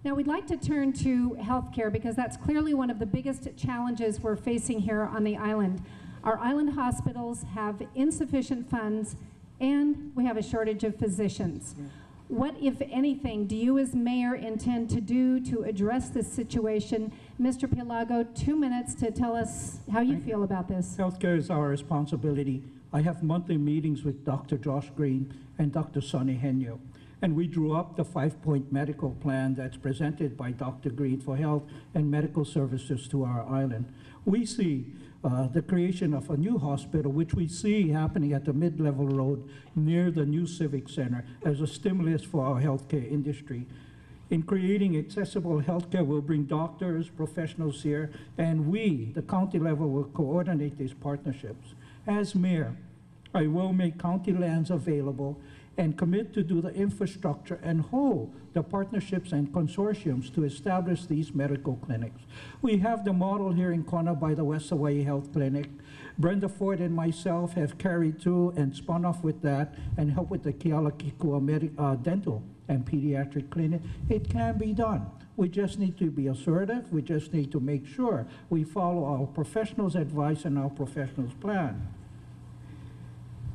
Now we'd like to turn to healthcare because that's clearly one of the biggest challenges we're facing here on the island. Our island hospitals have insufficient funds and we have a shortage of physicians. What, if anything, do you as mayor intend to do to address this situation? Mr. Pelago, 2 minutes to tell us how you feel about this. Healthcare is our responsibility. I have monthly meetings with Dr. Josh Green and Dr. Sonny Henyo. And we drew up the 5-point medical plan that's presented by Dr. Green for health and medical services to our island. We see the creation of a new hospital, which we see happening at the mid-level road near the new Civic Center as a stimulus for our healthcare industry. In creating accessible healthcare, we'll bring doctors, professionals here, and we, the county level, will coordinate these partnerships. As mayor, I will make county lands available and commit to do the infrastructure and hold the partnerships and consortiums to establish these medical clinics. We have the model here in Kona by the West Hawaii Health Clinic. Brenda Ford and myself have carried through and spun off with that and helped with the Kealakekua Dental and Pediatric Clinic. It can be done. We just need to be assertive. We just need to make sure we follow our professionals' advice and our professionals' plan.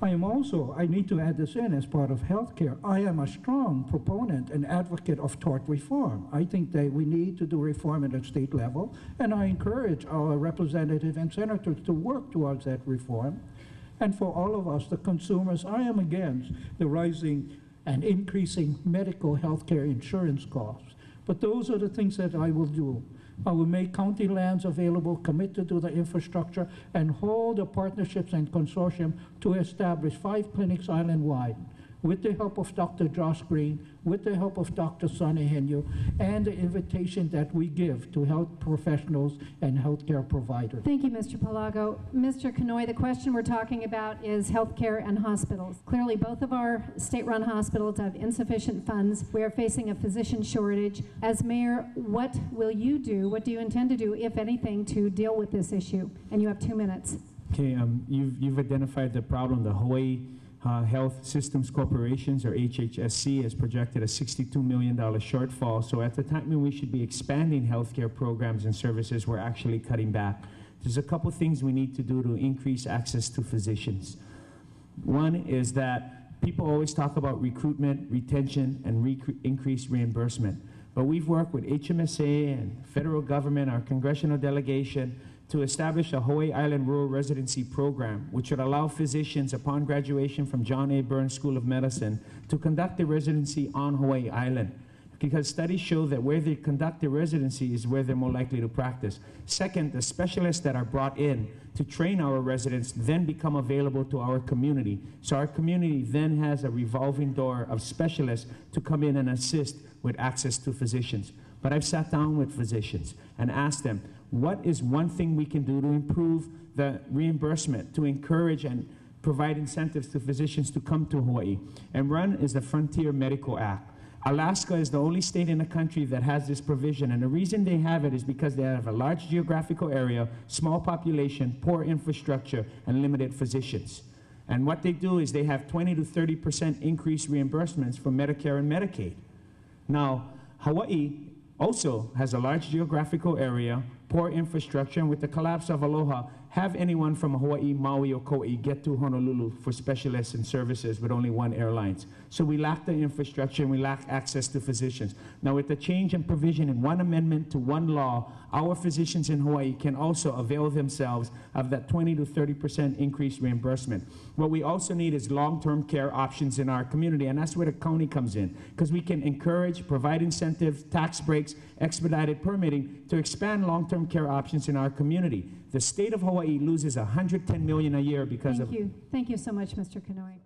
I need to add this in as part of healthcare. I am a strong proponent and advocate of tort reform. I think that we need to do reform at a state level, and I encourage our representatives and senators to work towards that reform. And for all of us, the consumers, I am against the rising and increasing medical healthcare insurance costs. But those are the things that I will do. I will make county lands available, commit to do the infrastructure, and hold the partnerships and consortium to establish 5 clinics island-wide with the help of Dr. Josh Green, with the help of Dr. Sonny Henyo, and the invitation that we give to health professionals and healthcare providers. Thank you, Mr. Pelago. Mr. Kanoy, the question we're talking about is healthcare and hospitals. Clearly, both of our state-run hospitals have insufficient funds. We are facing a physician shortage. As mayor, what will you do, what do you intend to do, if anything, to deal with this issue? And you have 2 minutes. Okay, you've identified the problem. The Hawaii Health Systems Corporations, or HHSC, has projected a $62 million shortfall. So at the time when we should be expanding healthcare programs and services, we're actually cutting back. There's a couple things we need to do to increase access to physicians. One is that people always talk about recruitment, retention, and increased reimbursement. But we've worked with HMSA and federal government, our congressional delegation, to establish a Hawaii Island Rural Residency Program, which would allow physicians upon graduation from John A. Burns School of Medicine to conduct their residency on Hawaii Island. Because studies show that where they conduct their residency is where they're more likely to practice. Second, the specialists that are brought in to train our residents then become available to our community. So our community then has a revolving door of specialists to come in and assist with access to physicians. But I've sat down with physicians and asked them, what is one thing we can do to improve the reimbursement, to encourage and provide incentives to physicians to come to Hawaii? And one is the Frontier Medical Act. Alaska is the only state in the country that has this provision, and the reason they have it is because they have a large geographical area, small population, poor infrastructure, and limited physicians. And what they do is they have 20 to 30% increased reimbursements for Medicare and Medicaid. Now, Hawaii also has a large geographical area, poor infrastructure, and with the collapse of Aloha, have anyone from Hawaii, Maui, or Kauai get to Honolulu for specialists and services with only one airline. So we lack the infrastructure and we lack access to physicians. Now with the change in provision in one amendment to one law, our physicians in Hawaii can also avail themselves of that 20 to 30% increased reimbursement. What we also need is long-term care options in our community, and that's where the county comes in, because we can encourage, provide incentives, tax breaks, expedited permitting to expand long-term care options in our community. The state of Hawaii loses $110 million a year because of... Thank you. Thank you so much, Mr. Kanoy.